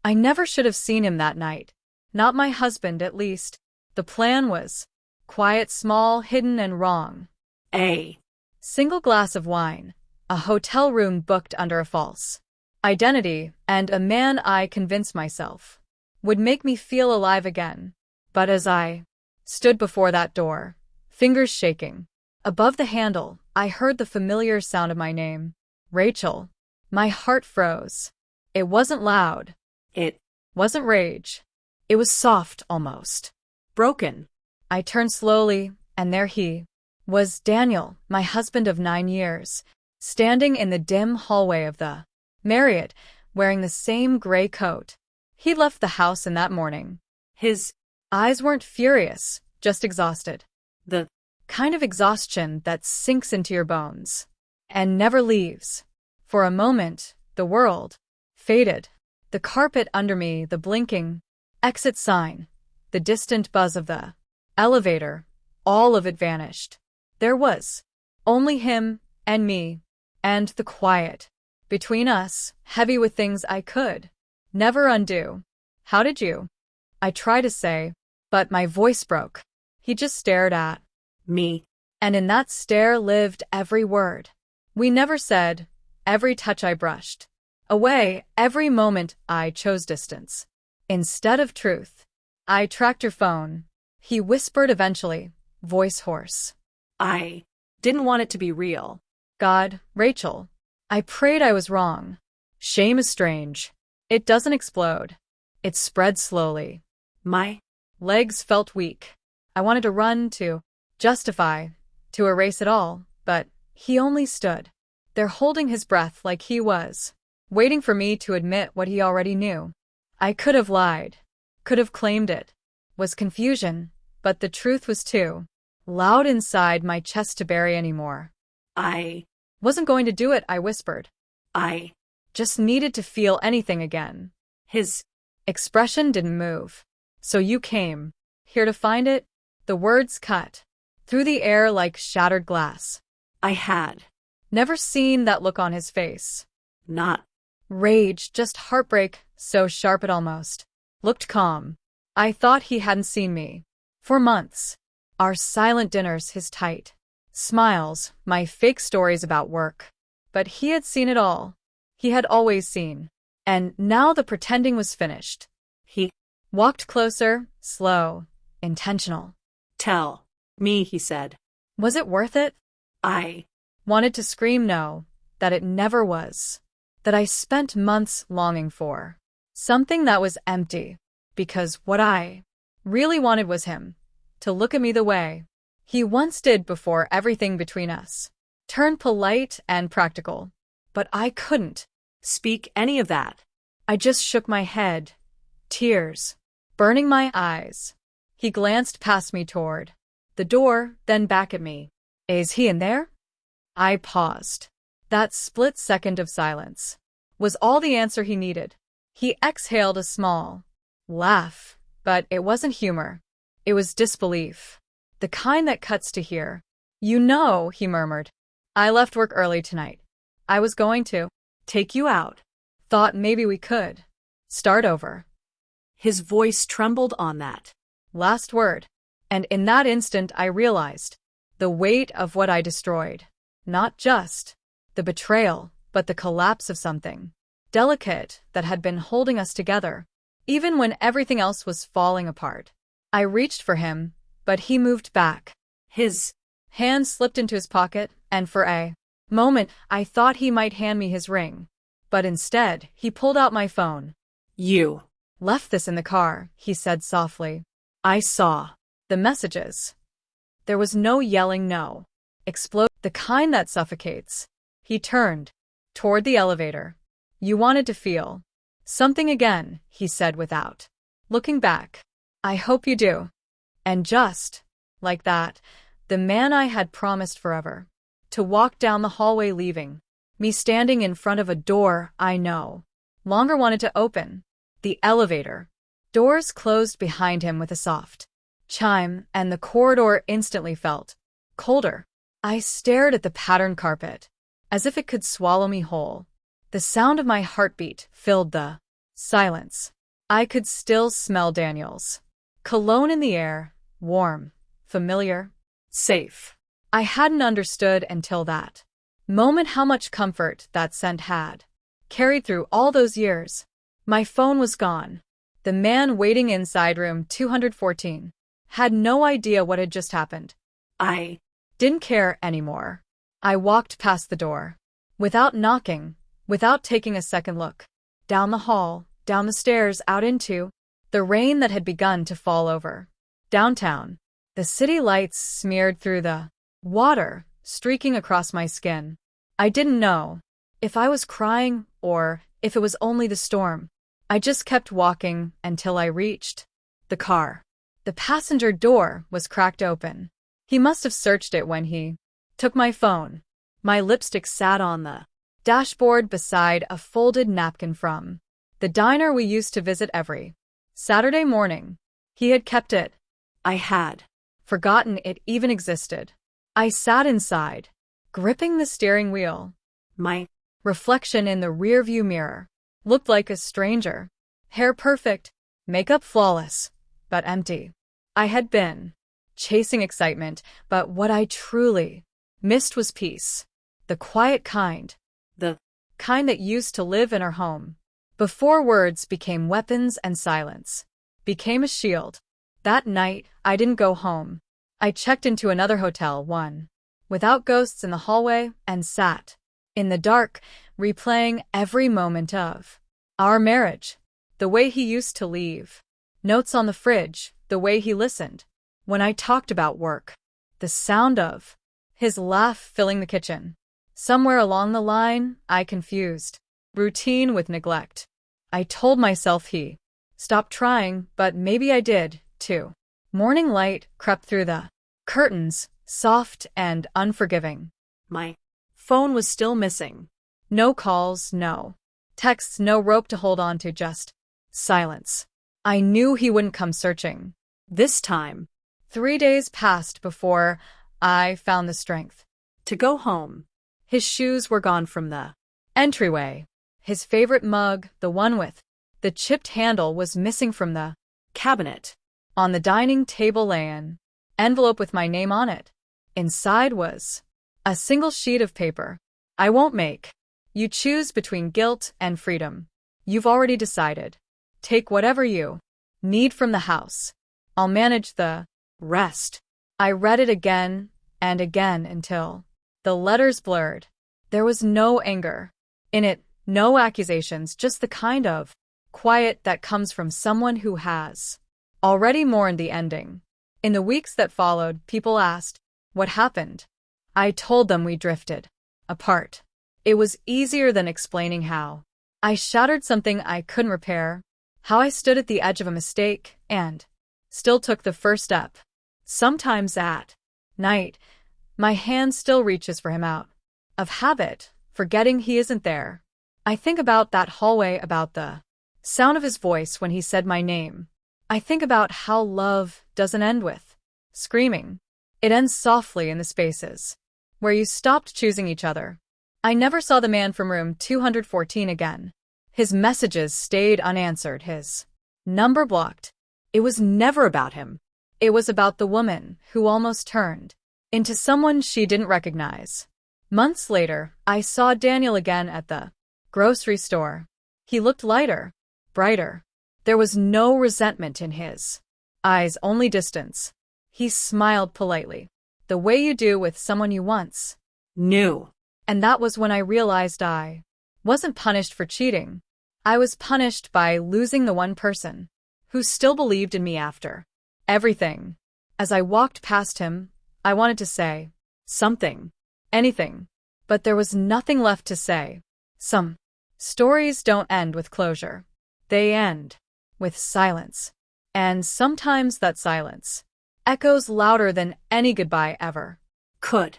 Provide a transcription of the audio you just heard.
I never should have seen him that night. Not my husband, at least. The plan was quiet, small, hidden, and wrong. A single glass of wine, a hotel room booked under a false identity, and a man I convinced myself would make me feel alive again. But as I stood before that door, fingers shaking, above the handle, I heard the familiar sound of my name. Rachel. My heart froze. It wasn't loud. It wasn't rage. It was soft, almost broken. I turned slowly, and there he was, Daniel, my husband of 9 years, standing in the dim hallway of the Marriott, wearing the same gray coat. He'd left the house in that morning. His eyes weren't furious, just exhausted. The kind of exhaustion that sinks into your bones and never leaves. For a moment, the world faded. The carpet under me, the blinking exit sign, the distant buzz of the elevator, all of it vanished. There was only him and me, and the quiet between us, heavy with things I could never undo. How did you? I tried to say, but my voice broke. He just stared at me, and in that stare lived every word we never said, every touch I brushed away, every moment I chose distance instead of truth. I tracked your phone, he whispered eventually, voice hoarse. I didn't want it to be real. God, Rachel. I prayed I was wrong. Shame is strange. It doesn't explode. It spreads slowly. My legs felt weak. I wanted to run, to justify, to erase it all, but he only stood there holding his breath like he was waiting for me to admit what he already knew. I could have lied, could have claimed it was confusion, but the truth was too loud inside my chest to bury anymore. I wasn't going to do it, I whispered. I just needed to feel anything again. His expression didn't move. So you came here to find it? The words cut through the air like shattered glass. I had never seen that look on his face. Not rage, just heartbreak, so sharp it almost looked calm. I thought he hadn't seen me for months. Our silent dinners, his tight smiles, my fake stories about work. But he had seen it all. He had always seen. And now the pretending was finished. He walked closer, slow, intentional. Tell me, he said. Was it worth it? I wanted to scream no, that it never was. That I spent months longing for. Something that was empty. Because what I really wanted was him to look at me the way he once did before everything between us turned polite and practical. But I couldn't speak any of that. I just shook my head, tears burning my eyes. He glanced past me toward the door, then back at me. Is he in there? I paused. That split second of silence was all the answer he needed. He exhaled a small laugh, but it wasn't humor. It was disbelief. The kind that cuts to hear. You know, he murmured. I left work early tonight. I was going to take you out. Thought maybe we could start over. His voice trembled on that last word. And in that instant I realized the weight of what I destroyed. Not just the betrayal, but the collapse of something delicate that had been holding us together, even when everything else was falling apart. I reached for him, but he moved back. His hand slipped into his pocket, and for a moment I thought he might hand me his ring. But instead, he pulled out my phone. You left this in the car, he said softly. I saw the messages. There was no yelling no. Explode, the kind that suffocates. He turned toward the elevator. You wanted to feel something again, he said without looking back. I hope you do. And just like that, the man I had promised forever to walk down the hallway, leaving me standing in front of a door I no longer wanted to open. The elevator doors closed behind him with a soft chime, and the corridor instantly felt colder. I stared at the patterned carpet, as if it could swallow me whole. The sound of my heartbeat filled the silence. I could still smell Daniel's cologne in the air, warm, familiar, Safe. I hadn't understood until that moment how much comfort that scent had carried through all those years. My phone was gone. The man waiting inside room 214 had no idea what had just happened. I Didn't care anymore. I walked past the door. Without knocking, without taking a second look. Down the hall, down the stairs, out into the rain that had begun to fall over. Downtown. The city lights smeared through the water, streaking across my skin. I didn't know if I was crying or if it was only the storm. I just kept walking until I reached the car. The passenger door was cracked open. He must have searched it when he took my phone. My lipstick sat on the dashboard beside a folded napkin from the diner we used to visit every Saturday morning. He had kept it. I had Forgotten it even existed. I sat inside, gripping the steering wheel. my Reflection in the rearview mirror looked like a stranger. Hair perfect, makeup flawless, but empty. I had been chasing excitement, but what I truly missed was peace. The quiet kind. the Kind that used to live in our home. Before words became weapons and silence became a shield. That night, I didn't go home. I checked into another hotel, one without ghosts in the hallway, and sat in the dark, replaying every moment of our marriage. The way he used to leave notes on the fridge, the way he listened when I talked about work, the sound of his laugh filling the kitchen. Somewhere along the line, I confused routine with neglect. I told myself he stopped trying, but maybe I did, too. Morning light crept through the curtains, soft and unforgiving. my phone was still missing. No calls, no texts, no rope to hold on to, just silence. I knew he wouldn't come searching. This time 3 days passed before I found the strength to go home. His shoes were gone from the entryway. His favorite mug, the one with the chipped handle, was missing from the Cabinet. On the dining table lay an envelope with my name on it. Inside was a single sheet of paper. I won't make you choose between guilt and freedom. You've already decided. Take whatever you need from the house. I'll manage the rest. I read it again and again until the letters blurred. There was no anger in it, no accusations, just the kind of quiet that comes from someone who has already mourned the ending. In the weeks that followed, people asked what happened. I told them we drifted apart. It was easier than explaining how. I shattered something I couldn't repair, how I stood at the edge of a mistake and still took the first step. Sometimes at night, my hand still reaches for him out of habit, forgetting he isn't there. I think about that hallway, about the sound of his voice when he said my name. I think about how love doesn't end with screaming. It ends softly in the spaces where you stopped choosing each other. I never saw the man from room 214 again. His messages stayed unanswered, his number blocked. It was never about him. It was about the woman who almost turned into someone she didn't recognize. Months later, I saw Daniel again at the grocery store. He looked lighter, brighter. There was no resentment in his eyes, only distance. He smiled politely, the way you do with someone you once knew. And that was when I realized I wasn't punished for cheating. I was punished by losing the one person who still believed in me after everything. As I walked past him, I wanted to say something, anything, but there was nothing left to say. Some stories don't end with closure. They end with silence. And sometimes that silence echoes louder than any goodbye ever could.